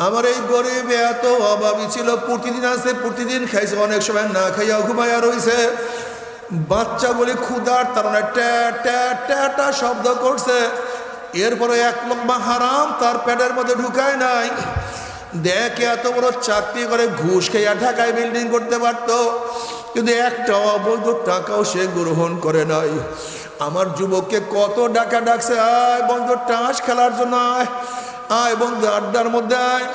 আমার এই গরিব এত অভাবী ছিল, প্রতিদিন আছে প্রতিদিন খাইছে, অনেক সময় না খাইয়া ঘুমাইয়া রইছে। বাচ্চা বলে ক্ষুধার তারা ট্যাটা শব্দ করছে, এরপরে এক লোকমা হারাম তার পেটের মধ্যে ঢুকায় নাই। দেখে এত বড় চাকরি করে ঘুষ খাইয়া ঢাকায় বিল্ডিং করতে পারতো, কিন্তু একটা অবৈধ টাকাও সে গ্রহণ করে নাই। আমার যুবককে কত ডাকা ডাকছে, আয় বন্ধু টাস খেলার জন্য, আয় বন্ধু আড্ডার মধ্যে আয়,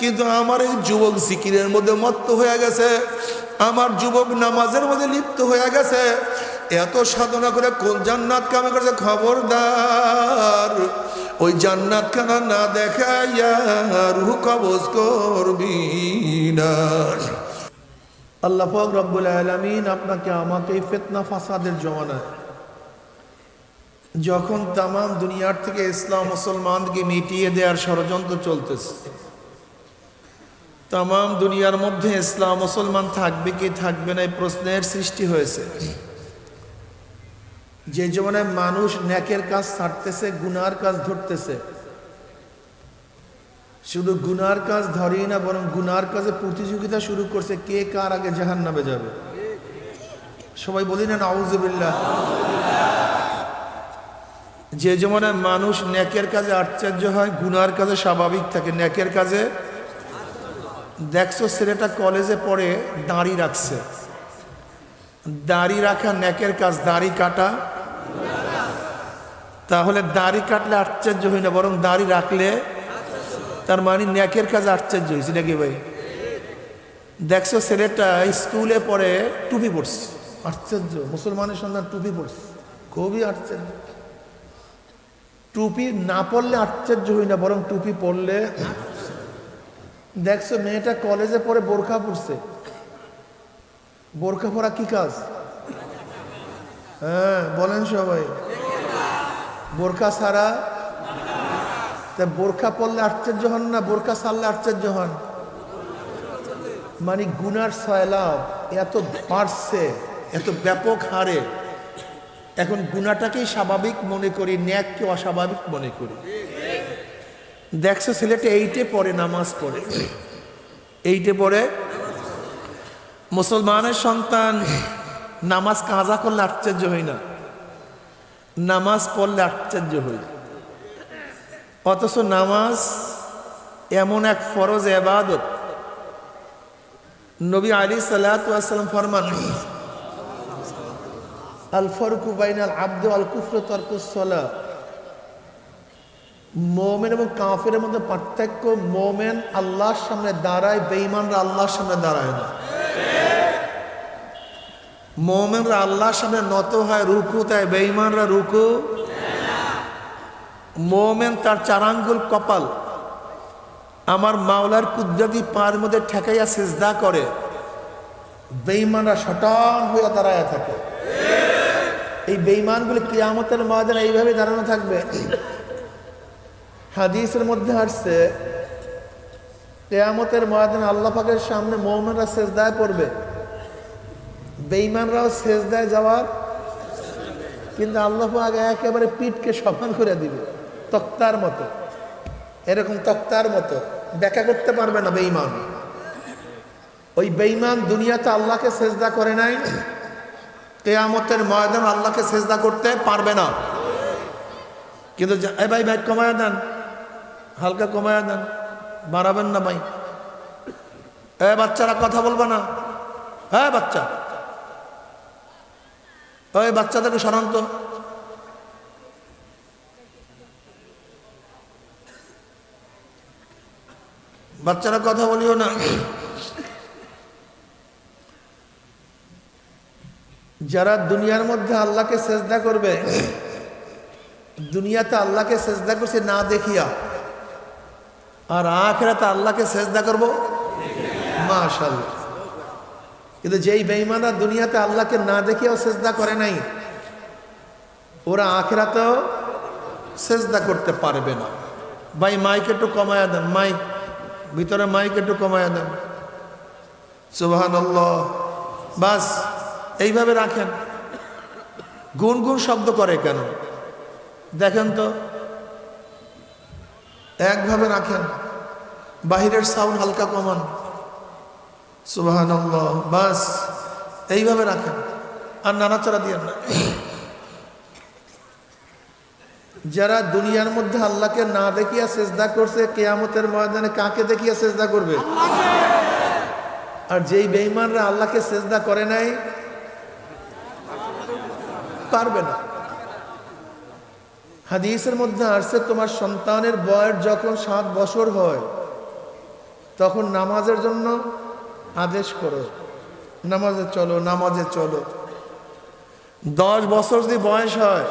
কিন্তু আমার এই যুবক জিকিরের মধ্যে মত্ত হয়ে গেছে, আমার যুবক নামাজের মধ্যে লিপ্ত হয়ে গেছে। এত সাধনা করে কোন জান্নাত কামে করেছে, খবরদার ওই জান্নাত খানা না দেখাইয়া রূহ কবজ করবি না। আল্লাহ পাক রব্বুল আলামিন আপনাকে আমাকে এই ফিতনা ফাসাদের জমানায় যখন তামাম দুনিয়ার থেকে ইসলাম মুসলমানকে মিটিয়ে দেওয়ার ষড়যন্ত্র চলতেছে, তামাম দুনিয়ার মধ্যে ইসলাম মুসলমান থাকবে কি থাকবে না এই প্রশ্নের সৃষ্টি হয়েছে। যে জমানায় মানুষ নেকের কাজ ছাড়তেছে, গুনার কাজ ধরতেছে, শুধু গুনার কাজ ধরেই না, বরং গুনার কাজে প্রতিযোগিতা শুরু করছে, কে কার আগে জাহান্নামে যাবে। সবাই বলি না নাউযুবিল্লাহ। যে জমানায় মানুষ নেকের কাজে আশ্চর্য হয়, গুনার কাজে স্বাভাবিক থাকে, নেকের কাজে দেখছো ছেলেটা কলেজে পড়ে দাড়ি রাখছে, দাড়ি রাখা নেকের কাজ, দাড়ি কাটা, তাহলে দাড়ি কাটলে আশ্চর্য হই না, বরং দাড়ি রাখলে তার মানে নেকের কাজে আশ্চর্য হয়েছে নাকি ভাই? দেখছো ছেলেটা স্কুলে পড়ে টুপি পড়ছে, আশ্চর্য, মুসলমানের সন্তান টুপি পড়ছে, খুবই আশ্চর্য। টুপি না পড়লে আশ্চর্য হই না, বরং টুপি পড়লে। দেখছো মেয়েটা কলেজে পড়ে বোরখা পড়ছে, বোরখা পরা কি কাজ? হ্যাঁ বলেন সবাই, বোরখা ছাড়া। তা বোরখা পড়লে আশ্চর্য হন না, বোরখা ছাড়লে আশ্চর্য হন? মানে গুনার সয়লাভ এত বাড়ছে, এত ব্যাপক হারে, এখন গুনাটাকেই স্বাভাবিক মনে করি, ন্যাককে অস্বাভাবিক মনে করি। দেখছো ছেলেটা এইটে পড়ে, নামাজ পড়ে, এইটে পড়ে, মুসলমানের সন্তান, নামাজ কাজা করলে আশ্চর্য হই না, নামাজ পড়লে আশ্চর্য হই। অথচ নামাজ এমন এক ফরজ ইবাদত, নবী আলাইহিস সালাতু ওয়াস সালাম ফরমান, আল ফারকু বাইনাল আবদি ওয়াল কুফরি তারকুস সালাহ। মুমিন এবং কাফেরের মধ্যে পার্থক্য, মুমিন আল্লাহর সামনে দাঁড়ায়, বেঈমানরা আল্লাহর সামনে দাঁড়ায় না। মুমিনরা আল্লাহর সামনে নত হয়, রুকু দেয়, বেঈমানরা রুকু। মুমিন তার 4 আঙ্গুল কপাল আমার মাওলার কুদরতি পায়ের মধ্যে ঠেকাইয়া সিজদা করে, বেঈমানরা শটান হয়ে দাঁড়ায় থাকে। এই বেঈমানগুলো কিয়ামতের ময়দানে এইভাবে দাঁড়ানো থাকবে। হাদিসের মধ্যে আসছে কিয়ামতের ময়দানে আল্লাহ পাকের সামনে মুমিনরা সিজদায় পড়বে, বেঈমানরাও সিজদায় যাওয়ার, কিন্তু আল্লাহ পাক একেবারে পিঠকে সমান করে দিবে, তক্তার মতো, এরকম তক্তার মতো, ব্যাখ্যা করতে পারবে না বেঈমান। ওই বেঈমান দুনিয়াতে আল্লাহকে সিজদা করে নাই, কিয়ামতের ময়দানে আল্লাহকে সিজদা করতে পারবে না। কিন্তু ভাই কমায়া দেন, হালকা কমায়া দেন, বাড়াবেন না ভাই। বাচ্চারা কথা বলবে না, হ্যাঁ বাচ্চা, ওই বাচ্চাদেরকে সরান্ত। বাচ্চারা কথা বলিও না। যারা দুনিয়ার মধ্যে আল্লাহকে সেজদা করবে, দুনিয়াতে আল্লাহকে সেজদা করছে না দেখিয়া, আর আখিরাতে আল্লাহকে সেজদা করব মাশাআল্লাহ। কিন্তু যেই বেঈমানরা দুনিয়াতে আল্লাহকে না দেখিয়াও সেজদা করে নাই, ওরা আখিরাতেও সেজদা করতে পারবে না। ভাই মাইক একটু কমায়া দেন, মাইক ভিতরে মাইক একটু কমায়া দেন, সুবহানাল্লাহ। বাস এইভাবে রাখেন। গুনগুন শব্দ করে কেন দেখেন তো, একভাবে রাখেন। বাহিরের সাউন্ড হালকা কমান, সুবহানাল্লাহ, বাস এইভাবে রাখেন, আর নাড়াচাড়া দিয়ে না। যারা দুনিয়ার মধ্যে আল্লাহকে না দেখিয়া সেজদা করছে, কিয়ামতের ময়দানে কাকে দেখিয়া সেজদা করবে? আর যেই বেঈমানরা আল্লাহকে সেজদা করে নাই, পারবে না। হাদিসের মধ্যে আসছে, তোমার সন্তানের বয়স যখন 7 বছর হয় তখন নামাজের জন্য আদেশ করো, নামাজে চলো, নামাজে চলো। 10 বছর যদি বয়স হয়,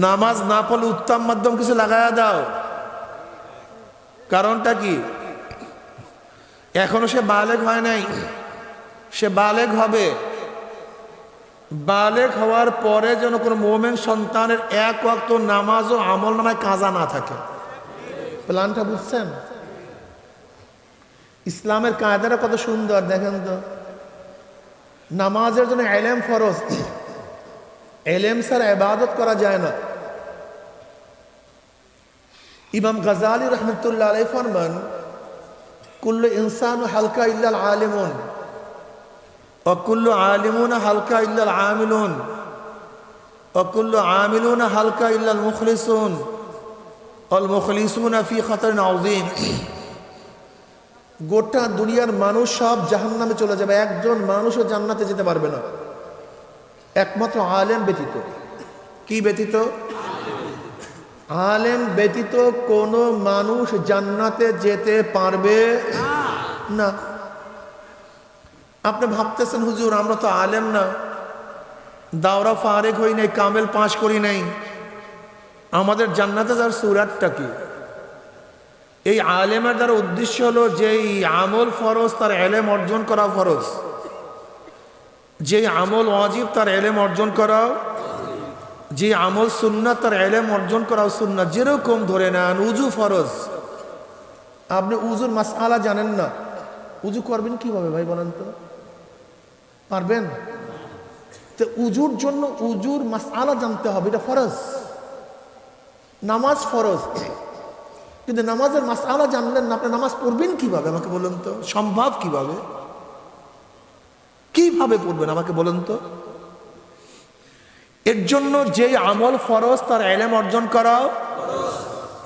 নামাজ না পড়লে উত্তম মাধ্যম কিছু লাগায়া দাও। কারণটা কি? এখনো সে বালেগ হয় নাই, সে বালেগ হবে। বালেগ হওয়ার পরে যেন কোনো মুমিন সন্তানের এক ওয়াক্ত নামাজ ও আমল নামায় কাজা না থাকে। প্ল্যানটা বুঝছেন? ইসলামের কায়দাটা কত সুন্দর দেখেন তো। নামাজের জন্য ইলম ফরজ, ইলম ছাড়া ইবাদত করা যায় না। ইমাম গাজালি রহমতুল্লাহ আলাইহি ফরমান, কুল্লু ইনসানু হালকা ইল্লাল আলিমুন ওয়া কুল্লু আলিমুনা হালকা ইল্লাল আমিলুন ওয়া কুল্লু আমিলুনা হালকা ইল্লাল মুখলিসুন ওয়াল মুখলিসুনা ফি খাতারিন আযীম। গোটা দুনিয়ার মানুষ সব জাহান্নামে চলে যাবে, একজন মানুষও জান্নাতে যেতে পারবে না, একমাত্র আলেম ব্যতীত। কি ব্যতীত? আলেম ব্যতীত কোনো মানুষ জান্নাতে যেতে পারবে না। আপনি ভাবতেছেন, হুজুর আমরা তো আলেম না, দাওরা ফারেক হই নাই, কামেল পাশ করি নাই, আমাদের জান্নাতে যাওয়ার সুরাতটা কি? এই আলেমের দ্বারা উদ্দেশ্য হলো যেই আমল ফরজ তার ইলম অর্জন করা ফরজ, যেই আমল ওয়াজিব তার ইলম অর্জন করা, যে আমল সুন্নাত তার ইলম অর্জন করা সুন্নাত। যেরকম ধরে নেন উজু ফরজ, আপনি উজুর মাসআলা জানেন না, উজু করবেন কিভাবে ভাই বলেন তো? পারবেন? তো উজুর জন্য উজুর মাসআলা জানতে হবে, এটা ফরজ। নামাজ ফরজ, কিন্তু নামাজের মাসআলা জানলেন না, আপনি নামাজ পড়বেন কিভাবে আমাকে বলুন তো? সম্ভব কিভাবে? কিভাবে পড়বেন আমাকে বলুন তো? এর জন্য যে আমল ফরজ তার ইলম অর্জন করা।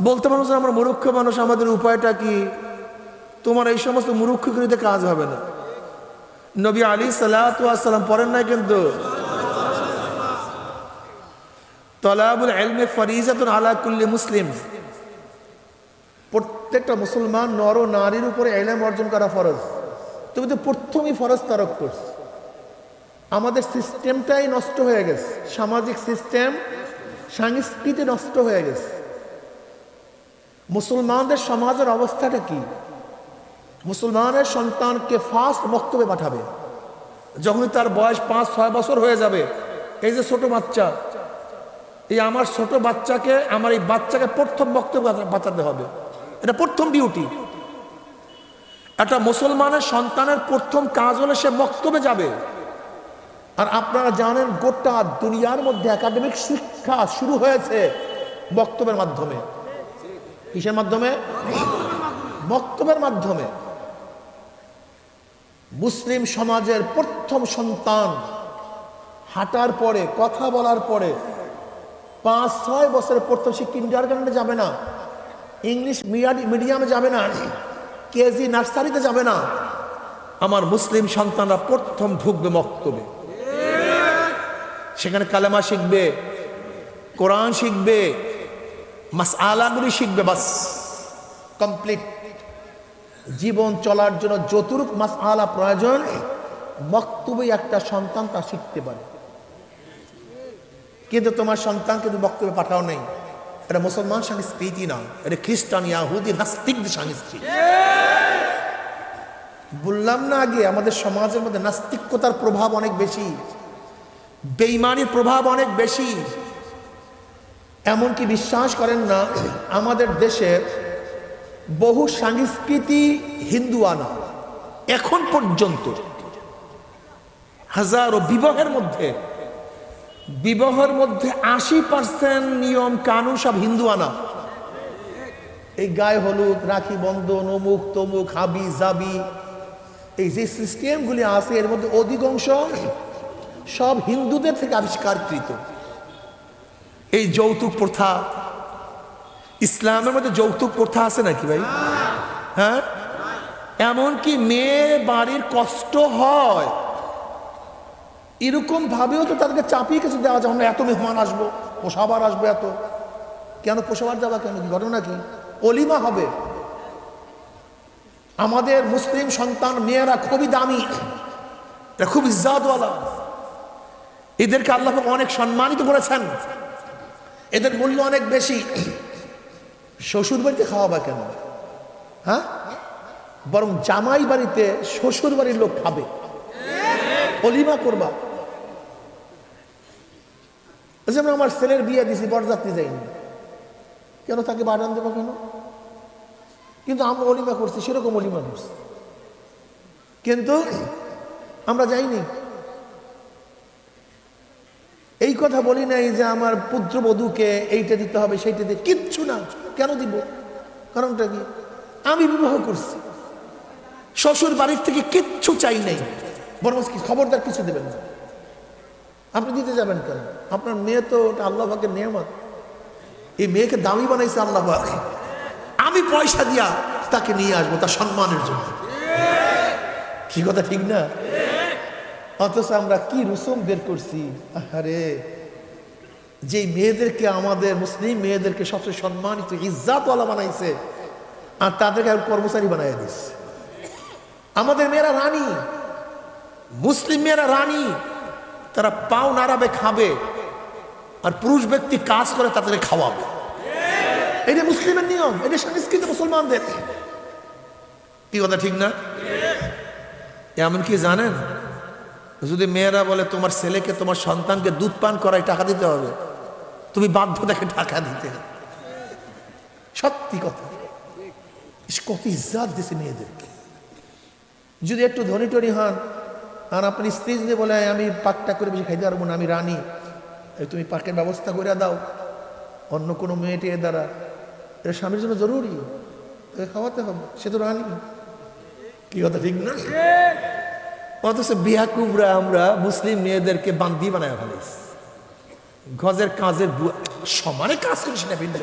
বলতে মানুষ আমরা মূর্খ মানুষ, আমাদের উপায়টা কি? তোমার এই সমস্ত মূর্খগিরিতে কাজ হবে না। নবী আলী সাল্লাল্লাহু আলাইহি ওয়াসাল্লাম পড়েন নাই কিন্তু, তালাবুল ইলমি ফরিজাতুন আলা কুল্লি মুসলিম, প্রত্যেকটা মুসলমান নর ও নারীর উপরে ইলম অর্জন করা ফরজ। তুমি তো প্রথমই ফরজ তারক করছো। আমাদের সিস্টেমটাই নষ্ট হয়ে গেছে, সামাজিক সিস্টেম, সংস্কৃতি নষ্ট হয়ে গেছে। মুসলমানদের সমাজের অবস্থাটা কি? মুসলমানের সন্তানকে ফার্স্ট মক্তবে পাঠাবে যখনই তার বয়স 5-6 বছর হয়ে যাবে। এই যে ছোট বাচ্চা, এই আমার ছোট বাচ্চাকে, আমার এই বাচ্চাকে প্রথম মক্তবে পাঠাতে হবে, এটা প্রথম ডিউটি। একটা মুসলমানের সন্তানের প্রথম কাজ হলে সে মক্তবে যাবে। আর আপনারা জানেন গোটা দুনিয়ার মধ্যে একাডেমিক শিক্ষা শুরু হয়েছে বক্তব্যের মাধ্যমে। কিসের মাধ্যমে? বক্তব্যের মাধ্যমে। মুসলিম সমাজের প্রথম সন্তান হাঁটার পরে, কথা বলার পরে 5-6 বছরের প্রথম সে কিন্ডারগার্টেনে যাবে না, ইংলিশ মিডিয়ামে যাবে না, কেজি নার্সারিতে যাবে না। আমার মুসলিম সন্তানরা প্রথম ঢুকবে মক্তবে, সেখানে কালেমা শিখবে, কোরআন শিখবে, মাসআলাগুলি শিখবে, বাস কমপ্লিট। জীবন চলার জন্য যতটুকু মাসআলা প্রয়োজন মক্তবে একটা সন্তান তা শিখতে পারে। কিন্তু তোমার সন্তানকে তুমি বক্তব্যে পাঠাও নাই, এটা মুসলমান সংস্কৃতি না, এটা খ্রিস্টান, ইয়াহুদি, নাস্তিকদের সংস্কৃতি। বললাম না আগে, আমাদের সমাজের মধ্যে নাস্তিকতার প্রভাব অনেক বেশি, বেঈমানির প্রভাব অনেক বেশি। এমনকি বিশ্বাস করেন না, আমাদের দেশের বহু সংস্কৃতি হিন্দুয়ানা। এখন পর্যন্ত হাজারো বিবাহের মধ্যে 80% নিয়ম কানুন সব হিন্দুয়ানা। এই গায়ে হলুদ, রাখি বন্ধন, অমুক তমুক, হাবি জাবি, এই যে সিস্টেমগুলি আছে এর মধ্যে অধিকাংশ সব হিন্দুদের থেকে আবিষ্কারকৃত। এই যৌতুক প্রথা, ইসলামের মধ্যে যৌতুক প্রথা আছে নাকি ভাই? হ্যাঁ, এমনকি মেয়ে বাড়ির কষ্ট হয় এরকম ভাবেও তো তাদেরকে চাপিয়ে কিছু দেওয়া যায়, আমরা এত মেহমান আসবো, পোষাবার আসবে এত, কেন পোষাবার যাবা কেন, কি ঘটনা কি? অলিমা হবে। আমাদের মুসলিম সন্তান মেয়েরা খুবই দামি, এরা খুব ইজ্জাতওয়ালা, এদেরকে আল্লাহ অনেক সম্মানিত করেছেন, এদের মূল্য অনেক বেশি। শ্বশুর বাড়িতে খাওয়াবা কেন? হ্যাঁ, বরং জামাই বাড়িতে শ্বশুর বাড়ির লোক খাবে, অলিমা করবা। যেমন আমার ছেলের বিয়ে দিছি, বরযাত্রী যাইনি কেন, তাকে বাড়ান দেবো কেন? কিন্তু আমরা অলিমা করছি, সেরকম অলিমা করছি, কিন্তু আমরা যাইনি। এই কথা বলি নাই যে আমার পুত্রবধূকে এইটা দিতে হবে সেইটা দিতে, কিচ্ছু না। কেন দিব? কারণটা কি? আমি বিবাহ করছি, শ্বশুর বাড়ির থেকে কিচ্ছু চাই নাই, বরং কি খবরদার কিছু দেবেন না। আপনি দিতে যাবেন কেন? আপনার মেয়ে তো ওটা আল্লাহ পাকের নিয়ামত, এই মেয়েকে দামি বানাইছে আল্লাহ পাক, আমি পয়সা দিয়া তাকে নিয়ে আসবো তার সম্মানের জন্য। কি কথা ঠিক না? অথচ আমরা কি রুসুম বের করছি। আরে যে মেয়েদেরকে, আমাদের মুসলিম মেয়েদেরকে সবচেয়ে সম্মানিত ইজ্জাতওয়ালা বানাইছে, আর তাদেরকে কর্মচারী বানাই দিচ্ছে। আমাদের মেয়েরা রানী, মুসলিম মেয়েরা রানী, তারা পাও নাড়াবে, খাবে, আর পুরুষ ব্যক্তি কাজ করে তাদেরকে খাওয়াবে। এটা মুসলিমের নিয়ম, এটা সংস্কৃতি মুসলমানদের। কি কথা ঠিক না? এমনকি জানেন, যদি মেয়েরা বলে তোমার ছেলেকে, তোমার সন্তানকে দুধ পান করায় টাকা দিতে হবে, তুমি বাধ্য তাকে টাকা দিতে। সত্যি কথা, কত ইজ্জত দিছে মেয়েদেরকে। যদি একটু ধনী টনি হন, আর আপনি স্ত্রী যদি বলে আমি পাকটা করে বেশি খাইতে পারবো না, আমি রানী, তুমি পাকের ব্যবস্থা করে দাও, অন্য কোনো মেয়েটি এর দ্বারা, এটা স্বামীর জন্য জরুরি, খাওয়াতে হবে, সে তো রানী। কি কথা ঠিক না? অথচ বিয়া কুবরা আমরা মুসলিম মেয়েদেরকে বান্দি বানায় ফেলেছি, গজের কাজের সমানে কাজ করি, সেটা ভিন্ন,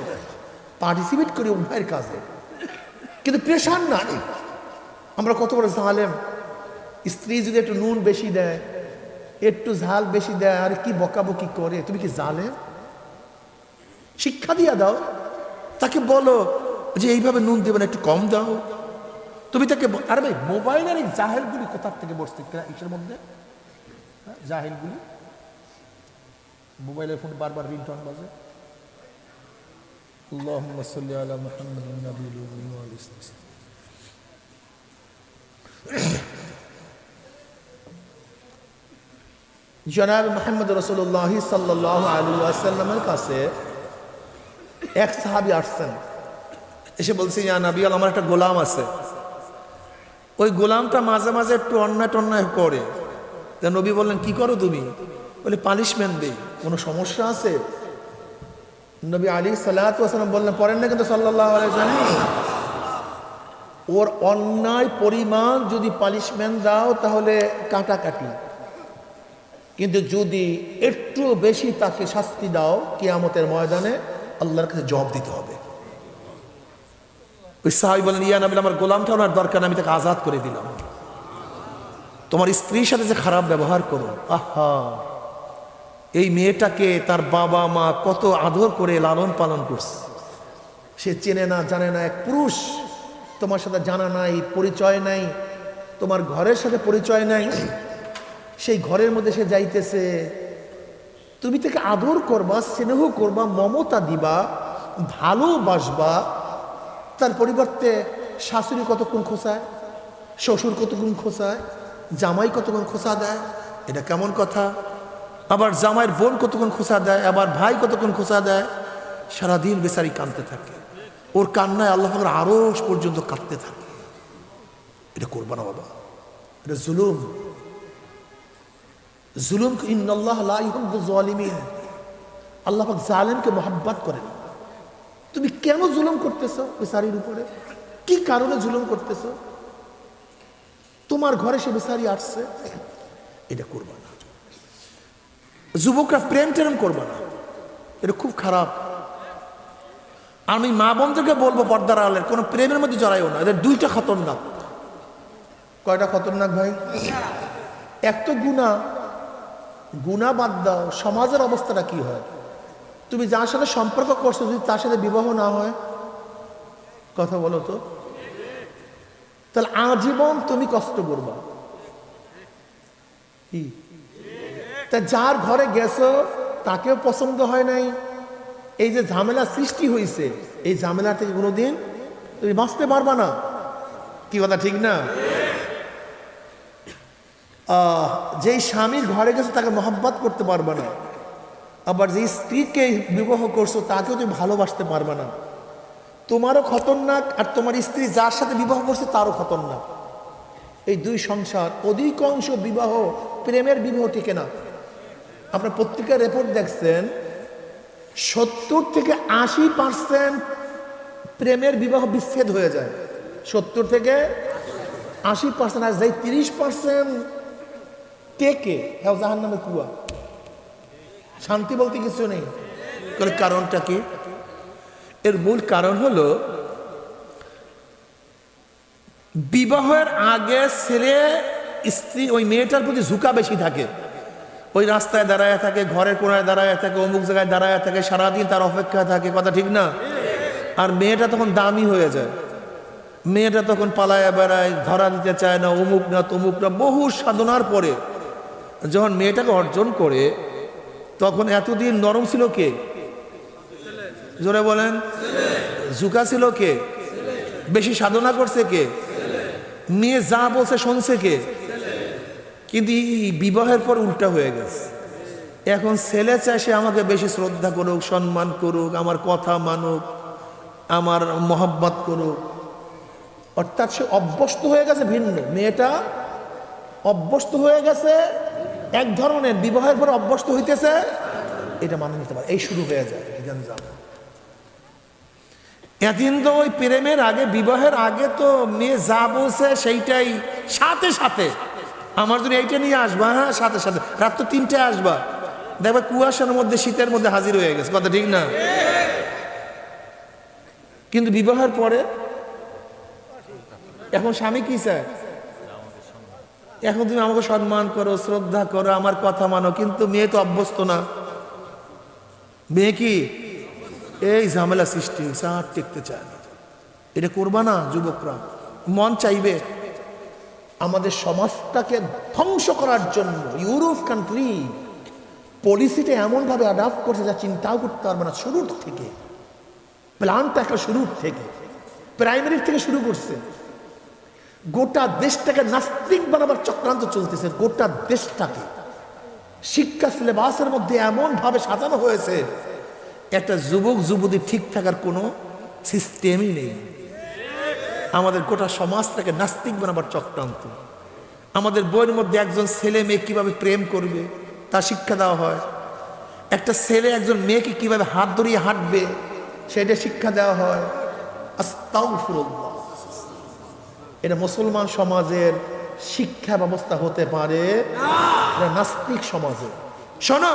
পার্টিসিপেট করি উভয়ের কাজে, কিন্তু প্রেশার না। আমরা কত বড় জালেম। স্ত্রী যদি একটু নুন বেশি দেয়, একটু ঝাল বেশি দেয়, আর কি বকাবকি করে, তুমি কি জালেম? শিক্ষা দিয়া দাও, তাকে বলো যে এইভাবে নুন দেবে না, একটু কম দাও। তুমি তাকে, আরে ভাই মোবাইলের এই জাহেলগুলি কোথার থেকে বসছে ইসের মধ্যে, জাহেলগুলি মোবাইলের ফোন বারবার রিংটোন বাজে। আল্লাহুম্মা সাল্লি আলা মুহাম্মাদিন নাবিয়্যিল উম্মি ওয়া আলিহি ওয়াসাল্লাম। জনাব মুহাম্মদ রাসূলুল্লাহ সাল্লাল্লাহু আলাইহি ওয়াসাল্লামের কাছে এক সাহাবী আসছেন, এসে বলছে, ইয়া নবী, আমার একটা গোলাম আছে, ওই গোলামটা মাঝে মাঝে একটু অন্যায় টন্যায় করে। নবী বললেন, কি করো তুমি? বলে পানিশমেন্ট দেই। কোনো সমস্যা আছে? নবী আলাইহিস সালাতু ওয়াস সালাম বললেন, পড়েন না কিন্তু সাল্লাল্লাহু আলাইহি ওয়াসাল্লাম, ওর অন্যায় পরিমাণ যদি পানিশমেন্ট দাও তাহলে কাটাকাটি, কিন্তু যদি একটু বেশি তাকে শাস্তি দাও, কিয়ামতের ময়দানে আল্লাহর কাছে জবাব দিতে হবে। ওই সাহাবী বলেন, ইয়া নবী, আমার গোলামটা ওনার দরকার, আমি তাকে আজাদ করে দিলাম। তোমার স্ত্রীর সাথে যে খারাপ ব্যবহার করো, আহা, এই মেয়েটাকে তার বাবা মা কত আদর করে লালন পালন করছে, সে চেনে না জানে না, এক পুরুষ, তোমার সাথে জানা নাই, পরিচয় নাই, তোমার ঘরের সাথে পরিচয় নাই, সেই ঘরের মধ্যে সে যাইতেছে, তুমি তাকে আদর করবা, স্নেহ করবা, মমতা দিবা, ভালোবাসবা, তার পরিবর্তে শাশুড়ি কতক্ষণ খোঁচায়, শ্বশুর কতক্ষণ খোঁচায়, জামাই কতক্ষণ খোঁচা দেয়, এটা কেমন কথা? আবার জামাইয়ের বোন কতক্ষণ খোঁচা দেয়, আবার ভাই কতক্ষণ খোঁচা দেয়, সারাদিন বেচারি কাঁদতে থাকে, ওর কান্নায় আল্লাহ পাকের আরশ পর্যন্ত কাঁদতে থাকে। এটা করবা না বাবা, এটা জুলুম। জুলুম, ইন্নাল্লাহ লা ইউহিব্বুয যালিমিন, আল্লাহ পাক জালেমকে মহব্বত করেন। তুমি কেন জুলুম করতেছো বেচারির উপরে? কি কারণে জুলুম করতেছো? তোমার ঘরে সে বেচারি আসছে, এটা করবা না। যুবকরা প্রেম টেরম করবা না, এটা খুব খারাপ। আমি মা বোনদেরকে বলবো, পর্দার আড়ালের কোনো প্রেমের মধ্যে জড়াইও না, এদের দুইটা খতরনাক। কয়টা খতরনাক ভাই? এক তো গুনাহ বাদ দাও, সমাজের অবস্থাটা কি হয়? তুমি যার সাথে সম্পর্ক করছো যদি তার সাথে বিবাহ না হয়, কথা বলো তো, তাহলে আজীবন তুমি কষ্ট করবা। কি তা যার ঘরে গেছো তাকেও পছন্দ হয় নাই, এই যে ঝামেলা সৃষ্টি হয়েছে, এই ঝামেলা থেকে কোনোদিন তুমি বাঁচতে পারবা না। কি কথা ঠিক না? যেই স্বামীর ঘরে গেছো তাকে মহব্বত করতে পারবা না, আবার যে স্ত্রীকে বিবাহ করছো তাকেও তুমি ভালোবাসতে পারবে না। তোমারও খতরনাক, আর তোমার স্ত্রী যার সাথে বিবাহ করছে তারও খতরনাক। এই দুই সংসার, অধিকাংশ বিবাহ প্রেমের বিবাহ টিকে না। আপনার পত্রিকার রিপোর্ট দেখছেন 70 থেকে 80% প্রেমের বিবাহ বিচ্ছেদ হয়ে যায়। 70 থেকে 80%। আর যেই 30% টেকে, হ্যাঁ জাহান্নামের কুয়া, শান্তি বলতে কিছু নেই। কারণটা কি? এর মূল কারণ হলো বিবাহের আগে ছেলে স্ত্রী ওই মেয়েটার প্রতি ঝুঁকা বেশি থাকে, ওই রাস্তায় দাঁড়ায় থাকে, ঘরের কোনায় দাঁড়ায় থাকে, অমুক জায়গায় দাঁড়ায় থাকে, সারাদিন তার অপেক্ষা থাকে, কথা ঠিক না? আর মেয়েটা তখন দামি হয়ে যায়, মেয়েটা তখন পালায়া বেড়ায়, ধরা দিতে চায় না, অমুক না তমুক না। বহু সাধনার পরে যখন মেয়েটাকে অর্জন করে, তখন এতদিন নরম ছিল কে? জোরে বলেন। ঝুঁকা ছিল কে? বেশি সাধনা করছে কে? মেয়ে যা বলছে শুনছে কে? কিন্তু বিবাহের পর উল্টা হয়ে গেছে। এখন ছেলে চায় সে আমাকে বেশি শ্রদ্ধা করুক, সম্মান করুক, আমার কথা মানুক, আমার মহব্বত করুক। অর্থাৎ সে অভ্যস্ত হয়ে গেছে ভিন্ন, মেয়েটা অভ্যস্ত হয়ে গেছে এক ধরনের, বিবাহের পর অভ্যস্ত হইতেছে এটা মানে নিতে পারে, এই শুরু হয়ে যায় গঞ্জাম। এতদিন তো ওই প্রেমের আগে, বিবাহের আগে তো মেয়ে যা বলছে সেইটাই, সাথে সাথে আমার জন্য এইটা নিয়ে আসবা, হ্যাঁ সাথে সাথে, রাত তো 3টায় আসবা, দেখবে কুয়াশার মধ্যে শীতের মধ্যে হাজির হয়ে গেছে, কথা ঠিক না? কিন্তু বিবাহের পরে এখন স্বামী কি চায়? এখন তুমি আমাকে সম্মান করো, শ্রদ্ধা করো, আমার কথা মানো। কিন্তু মেয়ে তো অভ্যস্ত না, মেয়ে কি এই ঝামেলা সৃষ্টি হয়েছে, আর টিকতে চায় না। এটা করবা না যুবকরা। মন চাইবে আমাদের সমাজটাকে ধ্বংস করার জন্য ইউরোপ কান্ট্রি পলিসিটা এমনভাবে অ্যাডাপ্ট করছে যা চিন্তাও করতে পারবে না। শুরুর থেকে প্ল্যানটা একটা, শুরুর থেকে প্রাইমারি থেকে শুরু করছে, গোটা দেশটাকে নাস্তিক বানাবার চক্রান্ত চলতেছে। গোটা দেশটাকে শিক্ষা সিলেবাসের মধ্যে এমন ভাবে সাজানো হয়েছে, একটা যুবক যুবতী ঠিক থাকার কোনো সিস্টেমই নেই। আমাদের গোটা সমাজটাকে নাস্তিক বানাবার চক্রান্ত। আমাদের বইয়ের মধ্যে একজন ছেলে মেয়ে কিভাবে প্রেম করবে তা শিক্ষা দেওয়া হয়, একটা ছেলে একজন মেয়েকে কিভাবে হাত ধরিয়ে হাঁটবে সেটা শিক্ষা দেওয়া হয়। আস্তাগফিরুল্লাহ। এটা মুসলমান সমাজের শিক্ষা ব্যবস্থা হতে পারে না, নাস্তিক সমাজে। শোনো,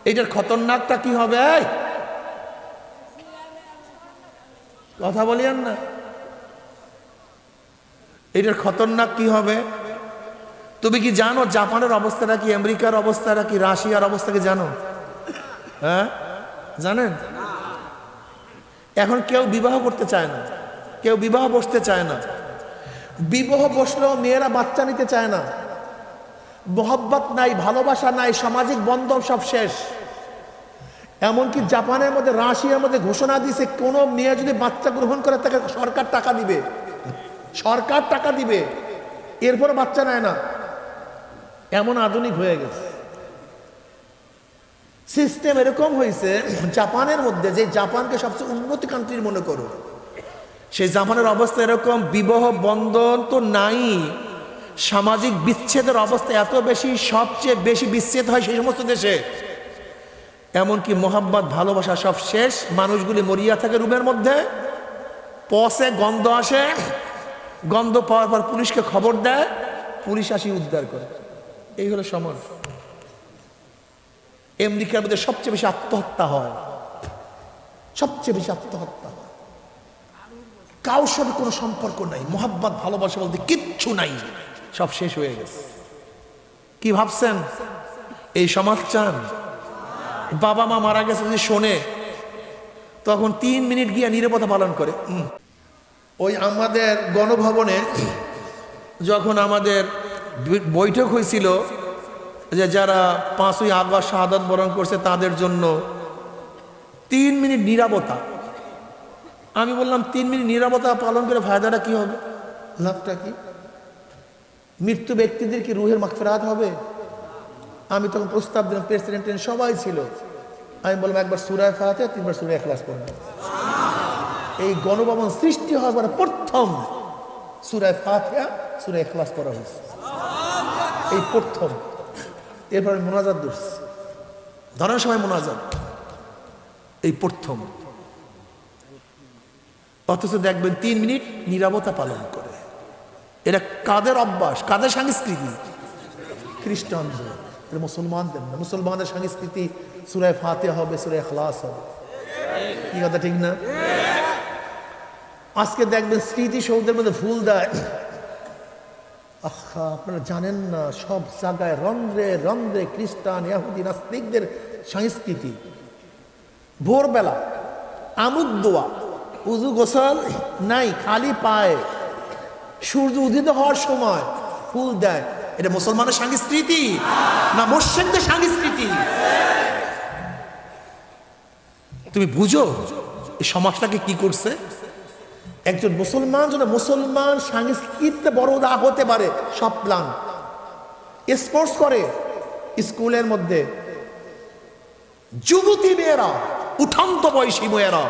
এটার খতরনাকটা কি হবে? কথা বলিয়েন না, এটার খতরনাক কি হবে? তুমি কি জানো জাপানের অবস্থাটা কি, আমেরিকার অবস্থাটা কি, রাশিয়ার অবস্থা কি জানো? হ্যাঁ জানেন? এখন কেউ বিবাহ করতে চায় না, কেউ বিবাহ বসতে চায় না। বিবাহ বসলেও মেয়েরা বাচ্চা নিতে চায় না। মোহব্বত নাই, ভালোবাসা নাই, সামাজিক বন্ধন সব শেষ। এমনকি জাপানের মধ্যে, রাশিয়ার মধ্যে ঘোষণা দিয়েছে কোনো মেয়ে যদি বাচ্চা গ্রহণ করে তাকে সরকার টাকা দিবে, সরকার টাকা দিবে, এরপরে বাচ্চা নেয় না। এমন আধুনিক হয়ে গেছে সিস্টেম। এরকম হয়েছে জাপানের মধ্যে, যে জাপানকে সবচেয়ে উন্নত কান্ট্রি মনে করো, সেই জাপানের অবস্থা এরকম, বিবাহ বন্ধন তো নাই, সামাজিক বিচ্ছেদের অবস্থা এত বেশি, সবচেয়ে বেশি বিচ্ছেদ হয় সেই সমস্ত দেশে। এমনকি মোহাব্বত ভালোবাসা সব শেষ, মানুষগুলি মরিয়া থাকে রুমের মধ্যে, পচে গন্ধ আসে, গন্ধ পাওয়ার পর পুলিশকে খবর দেয়, পুলিশ আসি উদ্ধার করে। এই হলো সমাজ। আমেরিকার মধ্যে সবচেয়ে বেশি আত্মহত্যা হয়, সবচেয়ে বেশি আত্মহত্যা হয়। কারোর সাথে কোনো সম্পর্ক নাই, মোহাব্বত ভালোবাসা বলতে কিচ্ছু নাই, সব শেষ হয়ে গেছে। কি ভাবছেন এই সমাজ চান? বাবা মা মারা গেছে যদি শোনে, তখন 3 মিনিট গিয়ে নীরবতা পালন করে। ওই আমাদের গণভবনে যখন আমাদের বৈঠক হয়েছিল, যে যারা 5ই আগস্ট শাহাদাত বরণ করছে তাদের জন্য 3 মিনিট নীরবতা। আমি বললাম 3 মিনিট নীরবতা পালন করে ফায়দাটা কি হবে, লাভটা কি? মৃত্যু ব্যক্তিদের কি রুহের মাগফিরাত হবে? আমি তখন প্রস্তাব দিলাম, প্রেসিডেন্ট সবাই ছিল, আমি বললাম একবার সূরা ফাতিহা 3বার সূরা ইখলাস পড়বেন। এই গণভবন সৃষ্টি হওয়ার পরে প্রথম সূরা ফাতিহা সূরা ইখলাস পড়া হয়েছে, এই প্রথম। এরপরে মোনাজাত দিচ্ছে, ধরেন সবাই মোনাজাত, এই প্রথম। অথচ দেখবেন 3 মিনিট নীরবতা পালন করে। এটা কাদের অভ্যাস, কাদের সংস্কৃতি? খ্রিস্টানদের, মুসলমানদের না। মুসলমানদের সংস্কৃতি সূরা ফাতিহা হবে, সূরা ইখলাস হবে। কি কথা ঠিক না? আজকে দেখবেন স্মৃতিসৌধের মধ্যে ফুল দেয়। আহা, আপনারা জানেন না, সব জায়গায় রন্ধ্রে রন্ধ্রে খ্রিস্টান, ইহুদি, নাস্তিকদের সংস্কৃতি। ভোরবেলা আমুদ দোয়া, উজু গোসল নাই, খালি পায়ে সূর্য উদিত হওয়ার সময় ফুল দেয়। এটা মুসলমানের সংস্কৃতি না মুশরিকদের সংস্কৃতি? তুমি বুঝো এই সমাজটাকে কি করছে? একজন মুসলমান যেন মুসলমান সংস্কৃতিতে বড় দা হতে পারে, সব প্ল্যান। স্পোর্টস করে স্কুলের মধ্যে, যুবতী মেয়েরা, উঠন্ত বয়সী মেয়েরা,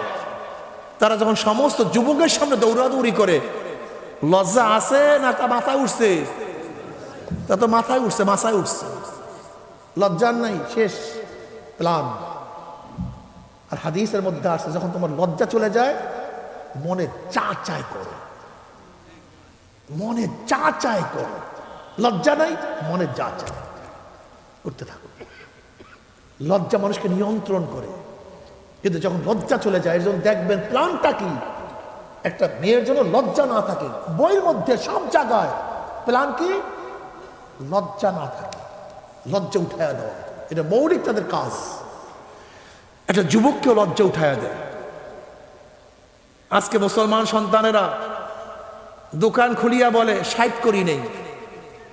তারা যখন সমস্ত যুবকের সামনে দৌড়াদৌড়ি করে, লজ্জা আছে না তা মাথায় উঠছে? তা তো মাথায় উঠছে, মাথায় উঠছে, লজ্জার নাই, শেষ প্ল্যান। আর হাদিসের মধ্যে আসছে, যখন তোমার লজ্জা চলে যায়, মনে চা চাই করো, মনে চা চাই করো। লজ্জা নাই, মনে যা চায় করতে থাকো। লজ্জা মানুষকে নিয়ন্ত্রণ করে, কিন্তু যখন লজ্জা চলে যায়, যখন দেখবেন প্ল্যানটা কি। একটা মেয়ের জন্য লজ্জা না থাকে, বইয়ের মধ্যে সব জায়গায় প্ল্যান কি? লজ্জা না থাকে, লজ্জা উঠাইয়া দেওয়া, এটা মৌলিক তাদের কাজ। একটা যুবককেও লজ্জা উঠাইয়া দেয়। আজকে মুসলমান সন্তানেরা দোকান খুলিয়া বলে 60 করি নেই।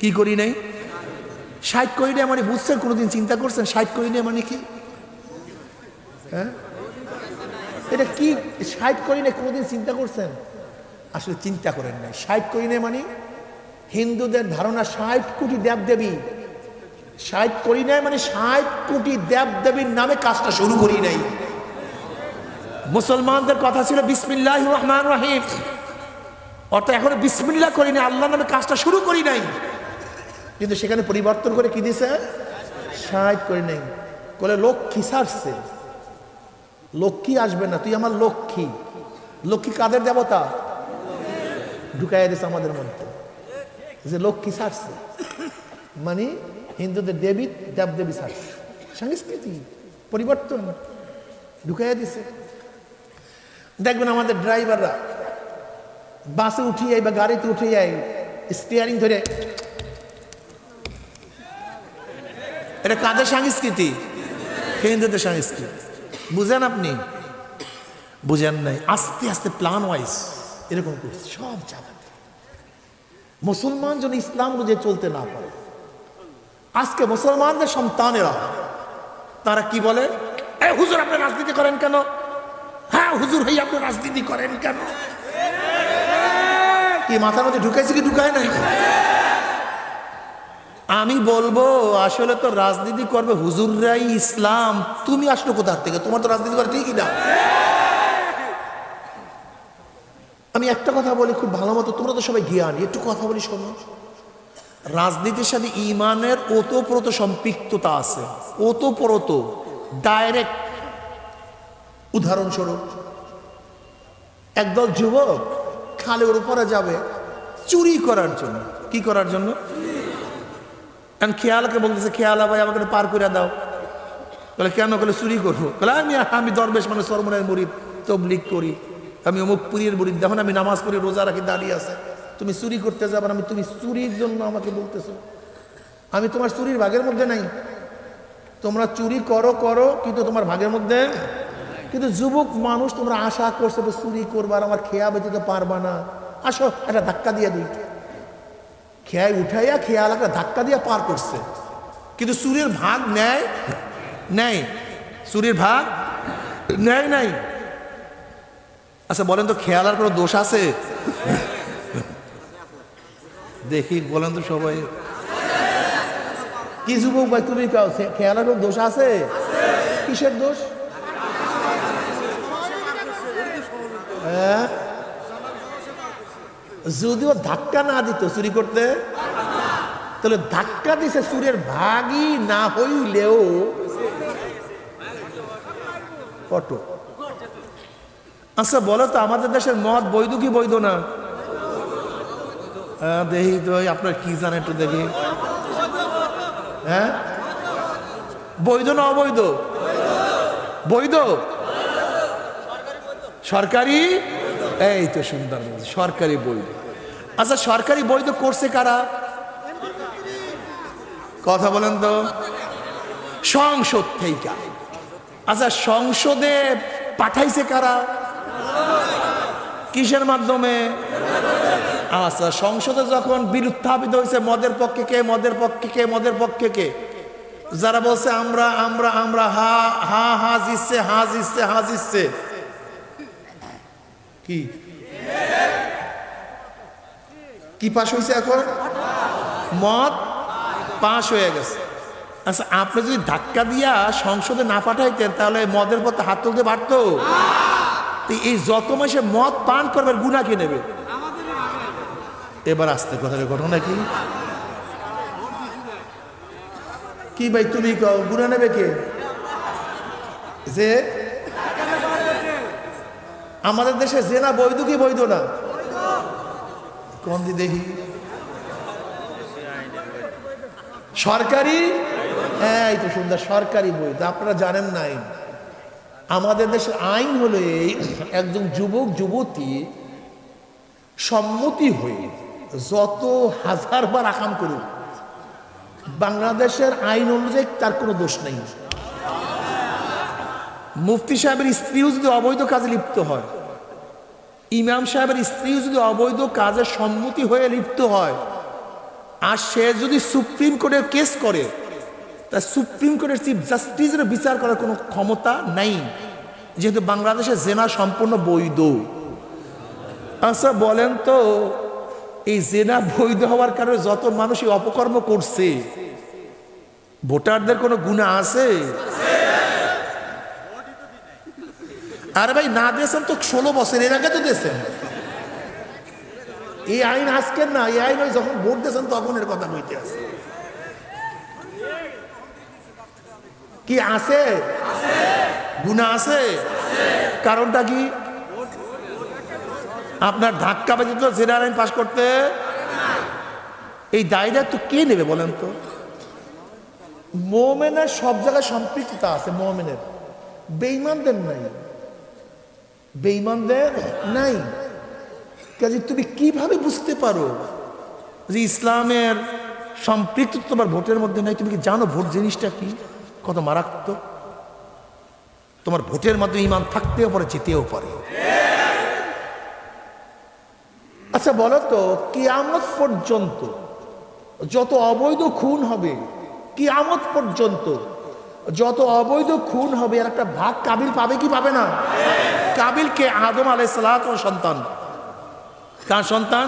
কি করি নেই? 60 করি নেই মানে বুঝছেন? কোনোদিন চিন্তা করছেন 60 করি নেই মানে কি? হ্যাঁ, এটা কি 60 করি নেই? কোনোদিন চিন্তা করছেন? আসলে চিন্তা করেন নাই। 60 করি নেই মানে হিন্দুদের ধারণা 60 কোটি দেবদেবী। 60 করি নাই মানে 60 কোটি দেবদেবীর নামে কাজটা শুরু করি নাই। মুসলমানদের কথা ছিল বিসমিল্লাহির রহমানির রহিম, অর্থাৎ এখনো বিসমিল্লাহ করি নাই, আল্লাহর নামে কাজটা শুরু করি নাই। কিন্তু সেখানে পরিবর্তন করে কি দিছে? 60 করি নাই। বলে লক্ষ্মী ছাড়ছে, লক্ষ্মী আসবে না, তুই আমার লক্ষ্মী। লক্ষ্মী কাদের দেবতা? ঢুকাইয়া দিছে আমাদের মধ্যে, যে লক্ষ্মী ছাড়ছে মানে হিন্দুদের দেবী দেবদেবী ছাড়ছে। সংস্কৃতি পরিবর্তন ঢুকাইয়া দিছে। দেখবেন আমাদের ড্রাইভাররা বাসে উঠিয়ে বা গাড়িতে উঠে যায়, স্টিয়ারিং ধরে। এটা কাদের সংস্কৃতি? হিন্দুদের সংস্কৃতি। বুঝেন আপনি? বুঝেন নাই। আস্তে আস্তে প্ল্যান ওয়াইজ এরকম করছে সব জায়গাতে। মুসলমান যেন ইসলাম বুঝে চলতে না পারে। আজকে মুসলমানদের সন্তানেরা তারা কি বলে? হুজুর আপনি রাজনীতি করেন কেন? হ্যাঁ হুজুর ভাই আপনি রাজনীতি করেন কেন? কি মাথার মধ্যে ঢুকাইছে কি ঢুকায় নাই? আমি বলবো আসলে তো রাজনীতি করবে হুজুররাই ইসলাম। তুমি আসলে কোথা থেকে? তোমার তো রাজনীতি করে ঠিকই না। আমি একটা কথা বলি খুব ভালো মতো, তোমরা তো সবাই জ্ঞানী, একটু কথা বলি শোনো। রাজনীতির সাথে ইমানের ওতপ্রোত সম্পৃক্ততা আছে, ওতপ্রোত। ডাইরেক্ট। উদাহরণস্বরূপ একদল যুবক খালের উপরে যাবে চুরি করার জন্য। কি করার জন্য? খেয়ালকে বলতেছে, খেয়ালা ভাই আমাকে পার করে দাও। বলে কেন? বলে চুরি করবো। বলে আমি দরবেশ মানে সরমনের মুরিদ, তবলিগ করি, আমি অমুক পুরীর মুরিদ, দেখো আমি নামাজ পড়ি, রোজা রাখি, দাঁড়িয়ে আছে, তুমি চুরি করতে যাবে না। তুমি চুরির জন্য আমাকে বলতেছো? আমি তোমার চুরির ভাগের মধ্যে নাই। তোমরা চুরি করো করো, কিন্তু তোমার ভাগের মধ্যে। কিন্তু যুবক মানুষ, তোমরা আশা করছো চুরি করবার, আমার খেয়া বেঁচে পারবা না, আসো একটা ধাক্কা দিয়ে দিই। খেয়ায় উঠাইয়া খেয়াল একটা ধাক্কা দিয়ে পার করছে, কিন্তু চুরির ভাগ নেয় নেই, চুরির ভাগ নেয় নাই। আচ্ছা বলেন তো, খেয়ালার কোনো দোষ আছে? দেখি বলেন তো সবাই। কি যুবক ভাই তুমি খেয়ালার কোনো দোষ আছে? কিসের দোষ? হ্যাঁ, যদিও ধাক্কা না দিত চুরি করতে, তাহলে ধাক্কা দিছে চুরের ভাগই না হইলেও কত। আচ্ছা বলো তো, আমাদের দেশের মদ বৈধ কি বৈধ না? দেখি তো আপনার কি জানেন একটু দেখি। হ্যাঁ, বৈধ না অবৈধ? বৈধ। সরকারি, এই তো সুন্দর, সরকারি বৈধ। আচ্ছা সরকারি বৈধ করছে কারা? কথা বলেন তো। সংসদ থেকে। আচ্ছা সংসদে পাঠাইছে কারা? কিসের মাধ্যমে? আচ্ছা সংসদে যখন বিল উত্থাপিত হয়েছে, মদের পক্ষে কে, মদের পক্ষে কে, মদের পক্ষে কে, যারা বলছে আমরা আমরা আমরা, হা হা হা জিতছে, হা জিতছে, হা জিতছে, কি কি পাশ হয়েছে? এখন মদ পাশ হয়ে গেছে। আচ্ছা আপনি যদি ধাক্কা দিয়া সংসদে না পাঠাইতেন, তাহলে মদের পথে হাত তুলতে পারতো? এই যত মাসে মদ পান করবার গুনাহ কে নেবে? এবার আসতে কথার ঘটনা কি? কি ভাই তুমি কও, গুনাহ নেবে কে? যে আমাদের দেশে জেনা বৈধ কি বৈধ না? কোন দি দেখি। সরকারি, হ্যাঁ এই তো সুন্দর, সরকারি বৈধ। আপনারা জানেন নাই, আমাদের দেশের আইন হলো এই, একজন যুবক যুবতী সম্মতি হয়ে যত হাজারবার আকাম করুক, বাংলাদেশের আইন অনুযায়ী তার কোনো দোষ নেই। মুফতি সাহেবের স্ত্রীও যদি অবৈধ কাজে লিপ্ত হয়, ইমাম সাহেবের স্ত্রীও যদি অবৈধ কাজে সম্মতি হয়ে লিপ্ত হয়, আর সে যদি সুপ্রিম কোর্টের কেস করে, তা সুপ্রিম কোর্টের চিফ জাস্টিসের বিচার করার কোনো ক্ষমতা নাই, যেহেতু বাংলাদেশে জেনা সম্পূর্ণ বৈধ। আচ্ছা বলেন তো, এই জেনা বৈধ হওয়ার কারণে যত মানুষই অপকর্ম করছে, ভোটারদের কোনো গুনাহ আছে? আরে ভাই না দিয়েছেন তো 16 বছর এর আগে তো দিয়েছেন। এই আইন আজকের না, এই আইন যখন ভোট দিয়েছেন তখন এর কথা বলতে আছে। কি আছে? গুনাহ আছে। কারণটা কি? আপনার ধাক্কা বেজে তো জেনারেল আইন পাশ করতে, এই দায়িত্ব তো কে নেবে বলেন তো? মুমিনের সব জায়গায় সম্পৃক্ততা আছে, মুমিনের, বেঈমানদের নাই, বেঈমানদের নাই। কাজে তুমি কিভাবে বুঝতে পারো যে ইসলামের সম্পৃক্ততা তোমার ভোটের মধ্যে নাই? তুমি কি জানো ভোট জিনিসটা কি, কত মারাত্মক? তোমার ভোটের মাধ্যমে ঈমান থাকতেও পারে, যেতেও পারে। আচ্ছা বলো তো, কিয়ামত পর্যন্ত যত অবৈধ খুন হবে, কিয়ামত পর্যন্ত যত অবৈধ খুন হবে, আর একটা ভাগ কাবিল পাবে কি পাবে না? কাবিল কে? আদম আলাইহিস সালাম সন্তান। কার সন্তান?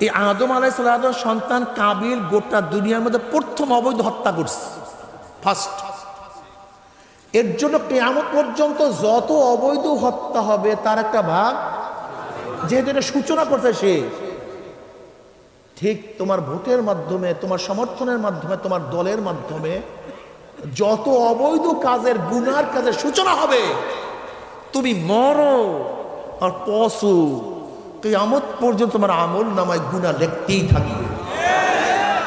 এই আদম আলাইহিস সালাম সন্তান কাবিল গোটা দুনিয়ার মধ্যে প্রথম অবৈধ হত্যা করছে, ফার্স্ট। এর জন্য কিয়ামত পর্যন্ত যত অবৈধ হত্যা হবে তার একটা ভাগ, যেহেতু এটা সূচনা করছে সে। ঠিক তোমার ভোটের মাধ্যমে, তোমার সমর্থনের মাধ্যমে, তোমার দলের মাধ্যমে যত অবৈধ কাজের গুনার কাজের সূচনা হবে, তুমি মরো আর পশু, কিয়ামত পর্যন্ত তোমার আমল নামায় গুনাহ লিখতেই থাকবে।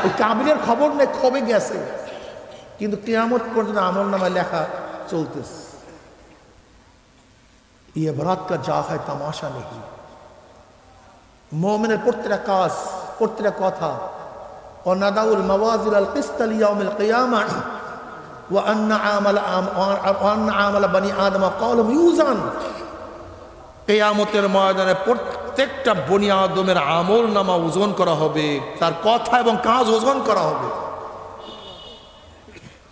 ওই কাবিলের খবর নেই কবে গেছে, কিন্তু কিয়ামত পর্যন্ত আমল নামায় লেখা চলতেছে। ये बरात का जा है तमाशा नहीं। मोमिনের প্রত্যেকটা কাজ, প্রত্যেকটা কথা, ও নাদাউল মাওয়াজিল আল কিসত লিয়াউমিল কিয়ামাহ ওয়া আন্না আমাল বনি আদম কওলুম ইউজান। কিয়ামতের ময়দানে প্রত্যেকটা বনি আদমের আমল নামা ওজন করা হবে, তার কথা এবং কাজ ওজন করা হবে।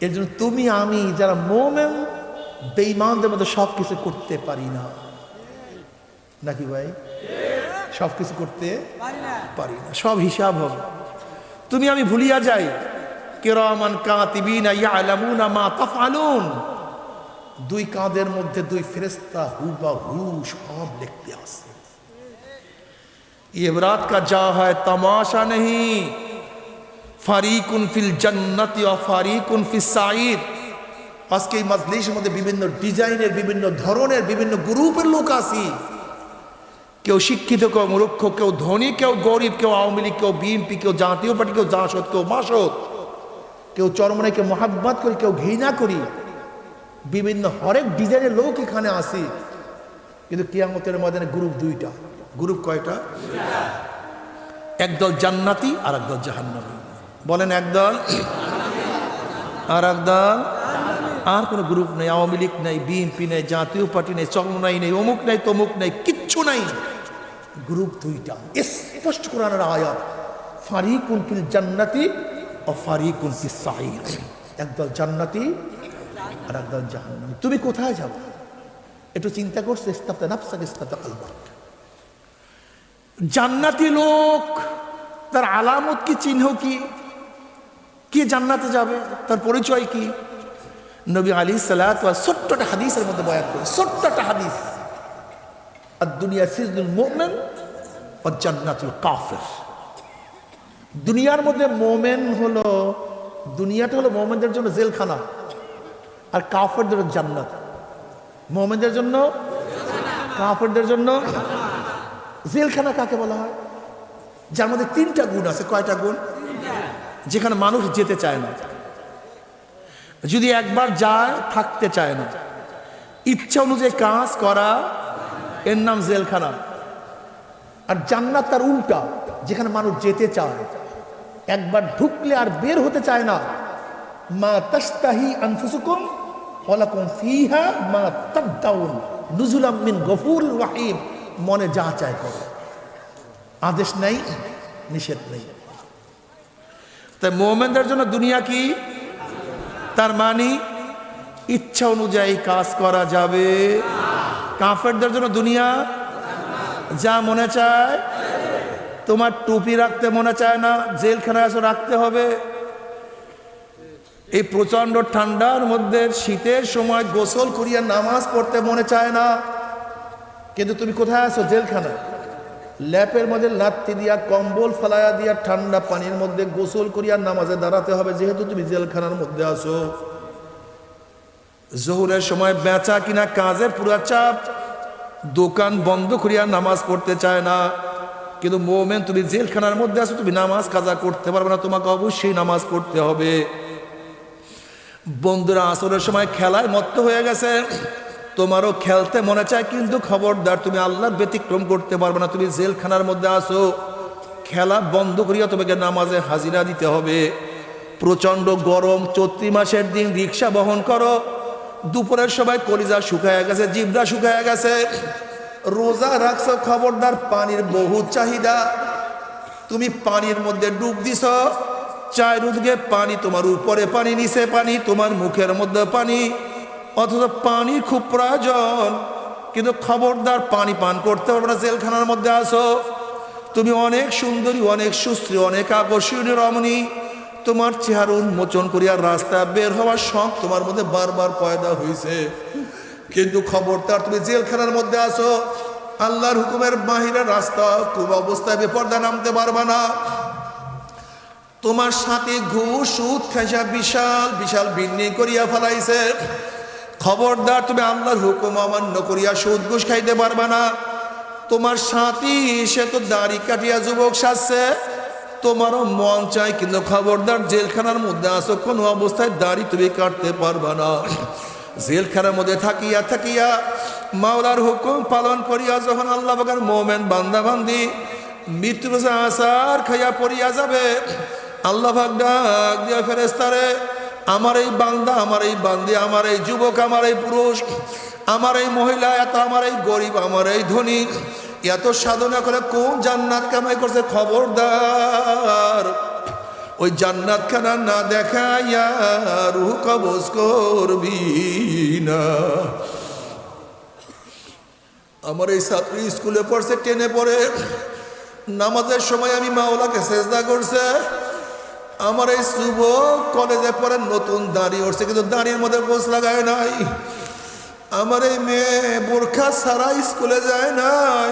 এর জন্য তুমি আমি যারা মোমেন, বেঈমানদের মধ্যে সব কিছু করতে পারি না, নাকি ভাই? সব কিছু করতে পারি না, সব হিসাব হবে। তুমি আমি ভুলিয়া যাই, কিরামান কাতিবিনা ইয়ালামুনা মা তাফআলুন। দুই কাঁধের মধ্যে দুই ফেরেশতা হুবহু সব লিখতে আসে। ये बरात का जा है तमाशा नहीं। ফারিকুন ফিল জান্নাতি ওয়া ফারিকুন ফিস সাঈদ। আজকে এই মাজলিসের মধ্যে বিভিন্ন ডিজাইনের, বিভিন্ন ধরনের, বিভিন্ন গ্রুপের লোক আছি। কেউ শিক্ষিত, কেউ মূর্খ, কেউ ধনী, কেউ গরিব, কেউ আওয়ামী লীগ, কেউ বিএনপি, কেউ জাতীয় পার্টি, কেউ জাসদ, কেউ মাসদ, কেউ চরমনাইকে মহাব্বত করি, কেউ ঘৃণা করি। বিভিন্ন হরেক ডিজাইনের লোক এখানে আসি, কিন্তু কিয়ামতের ময়দানে গ্রুপ দুইটা। গ্রুপ কয়টা? একদল জান্নাতি আর একদল জাহান্নামী। বলেন একদল আর একদল। আর কোনো গ্রুপ নেই, আওয়ামী লীগ নেই, বিএনপি নেই, জাতীয় পার্টি নেই, চরমনাই নেই, অমুক নেই, তমুক নেই, কিচ্ছু নাই। গ্রুপ দুইটা, স্পষ্ট কোরআনের আয়াত, ফারিকুন ফিল জান্নাতি ও ফারিকুন ফিস সাঈদ। একদল জান্নাতি আর একদল জাহান্নামী। তুমি কোথায় যাবে একটু চিন্তা করছো? ইস্তাফতা নাফসাক ইস্তাফতা কলবাক। জান্নাতি লোক, তার আলামত কি, চিহ্ন কি? কি জান্নাতে যাবে, তার পরিচয় কি? নবী আলাইহিস সালাতু ওয়াস ছোট্টটা হাদিসের মধ্যে বয়ান করে, ছোট্টটা হাদিস, আদ-দুনিয়া সিজনুল মুমিন ওয়া জান্নাতুল কাফির। দুনিয়ার মধ্যে মোমেন হলো, দুনিয়াটা হলো মোমেনদের জন্য জেলখানা, আর কাফেরদের জান্নাত। মোমেনদের জন্য, কাফেরদের জন্য জেলখানা কাকে বলা হয়? যার মধ্যে তিনটা গুণ আছে। কয়টা গুণ? যেখানে মানুষ যেতে চায় না, যদি একবার যায় থাকতে চায় না, ইচ্ছা অনুযায়ী কাজ করা, এর নাম জেলখানা। আর জান্নাত তার উল্টা, যেখানে মানুষ যেতে চায়, একবার ঢুকলে আর বের হতে চায় না। মা তাশতাহি আনফুসুকুম ওয়া লাকুম ফিহা মা তাদাউন নুজুলাম মিন গফুরির রহিম। মনে যা চায় করো, আদেশ নেই, নিষেধ নেই। তাই মুমিনদের জন্য দুনিয়া কি? তার মানে ইচ্ছা অনুযায়ী কাজ করা যাবে। কাফেরদের জন্য দুনিয়া যা মনে চায়। তোমার টুপি রাখতে মনে চায় না, জেলখানায় এসে রাখতে হবে। এই প্রচন্ড ঠান্ডার মধ্যে শীতের সময় গোসল করিয়া নামাজ পড়তে মনে চায় না, কিন্তু তুমি কোথায় আছো? জেলখানায়। ল্যাপের মধ্যে লাত্তি দিয়া, কম্বল ফেলাইয়া দিয়া, ঠান্ডা পানির মধ্যে গোসল করিয়া নামাজে দাঁড়াতে হবে, যেহেতু তুমি জেলখানার মধ্যে আছো। জোহরের সময় বেচা কিনা কাজের পুরা চাপ, দোকান বন্ধ করিয়া নামাজ পড়তে চায় না, কিন্তু মোমেন তুমি জেলখানার মধ্যে আছো, তুমি নামাজ কাজা করতে পারবে না, তোমাকে অবশ্যই নামাজ পড়তে হবে। বন্ধুরা আসরের সময় খেলায় মত্ত হয়ে গেছে, তোমারও খেলতে মনে চায়, কিন্তু খবরদার তুমি আল্লাহর ব্যতিক্রম করতে পারবে না, তুমি জেলখানার মধ্যে আসো। খেলা বন্ধ করিয়া তোমাকে নামাজে হাজিরা দিতে হবে। প্রচন্ড গরম, চৈত্র মাসের দিন রিক্সা বহন করো, দুপুরের সময় কলিজা শুকায় গেছে, জিভটা শুকায় গেছে, রোজা রাখছো, খবরদার পানির বহু চাহিদা, তুমি পানির মধ্যে ডুব দিছ, চারিদিকে পানি, তোমার উপরে পানি, নিচে পানি, তোমার মুখের মধ্যে পানি, অথচ পানি খুব প্রয়োজন, কিন্তু খবরদার পানি পান করতে পারবে না, জেলখানার মধ্যে আসো। তুমি অনেক সুন্দরী, অনেক সুশ্রী, অনেক আকর্ষণীয় রমণী, তোমার চেহারা উন্মোচন করিয়া রাস্তা বের হওয়ার শখ তোমার মধ্যে বারবার পয়দা হয়েছে, কিন্তু খবরদার তুমি জেলখানার মধ্যে আসো। আল্লাহর হুকুমের বাহিরে রাস্তা খুব অবস্থায় বেপর্দা নামতে পারবে না। তোমার সাথে ঘুষ সুদ খাইসা বিশাল বিশাল বিল্ডিং করিয়া ফেলাইছে। খবরদার, তুমি আল্লাহর হুকুম অমান্য করিয়া সুদ ঘুষ খাইতে পারবা না। তোমার সাথী সে তো দাড়ি কাটিয়া যুবক সাজছে, তোমারও মন চাই, কিন্তু খবরদার, জেলখানার মধ্যে আসো, কোনো অবস্থায় দাড়ি তুমি কাটতে পারবা না। জেলখানার মধ্যে থাকিয়া থাকিয়া মাওলার হুকুম পালন করিয়া যখন আল্লাহ পাকের মোমেন বান্দা বান্দি মৃত্যুর আসার খাইয়া পড়িয়া যাবে, আল্লাহ পাক ডাক দিয়া ফেরেশতারে, আমার এই বান্দা, আমার এই বান্দি, আমার এই যুবক, আমার এই পুরুষ, আমার এই মহিলা, এত আমার এই গরিব, আমার এই ধনী, এত সাধনা করে কোন জান্নাত কামাই করছে, খবরদার ওই জান্নাত খানা না দেখাইয়া রূহ কবজ করবি না। আমার এই ছাত্রী স্কুলে পড়ছে, 10-এ পড়ে, নামাজের সময় আমি মাওলাকে সেজদা করছে। আমার এই যুবক কলেজে পড়ে, নতুন দাড়ি উঠছে, কিন্তু দাড়ির মধ্যে গোছ লাগায় নাই। আমার এই মেয়ে বোরখা ছাড়া স্কুলে যায় নাই।